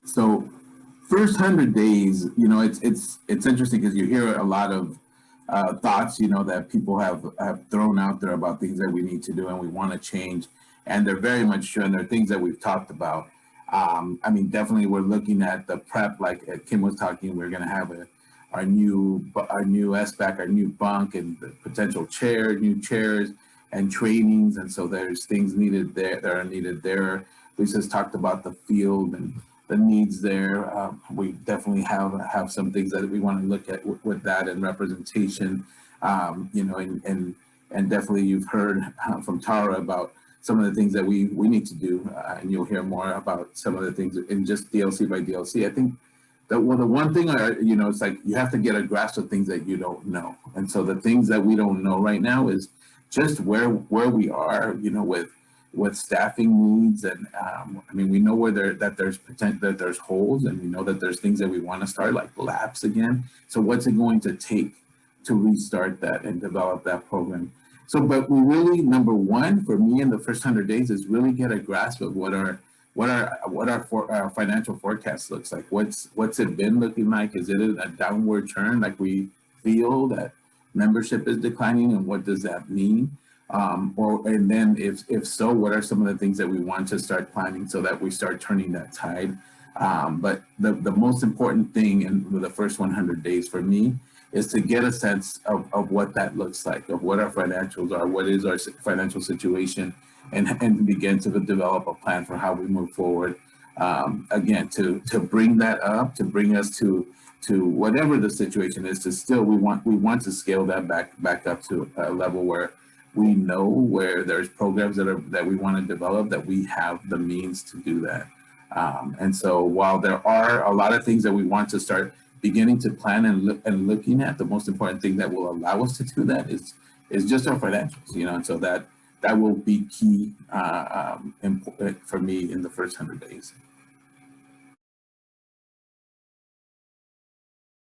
So first 100 days, it's interesting because you hear a lot of thoughts, that people have thrown out there about things that we need to do and we want to change, and they're very much true, and they're things that we've talked about. I mean, definitely we're looking at the prep, like Kim was talking. We're going to have our new SBAC, our new bunk, and the potential new chairs and trainings, and so there's things needed there that are needed there. Lisa's talked about the field and the needs there. We definitely have some things that we want to look at with that and representation, and definitely you've heard from Tara about some of the things that we need to do, and you'll hear more about some of the things in just DLC by DLC. I think the one thing, it's like you have to get a grasp of things that you don't know, and so the things that we don't know right now is just where we are, with staffing needs, and I mean, we know that there's potential, that there's holes, and we know that there's things that we want to start, like labs again. So what's it going to take to restart that and develop that program? So, but we really, number one for me in the first 100 days is really get a grasp of what our financial forecast looks like. What's it been looking like? Is it a downward turn? Like we feel that membership is declining, and what does that mean? And then if so, what are some of the things that we want to start planning so that we start turning that tide? But the most important thing in the first 100 days for me is to get a sense of what that looks like, of what our financials are, what is our financial situation, and begin to develop a plan for how we move forward. Again, to bring that up, to bring us to whatever the situation is, to still, we want to scale that back up to a level where we know where there's programs that we want to develop, that we have the means to do that. And so while there are a lot of things that we want to start beginning to plan and looking at, the most important thing that will allow us to do that is just our financials, and so that will be key important for me in the first 100 days.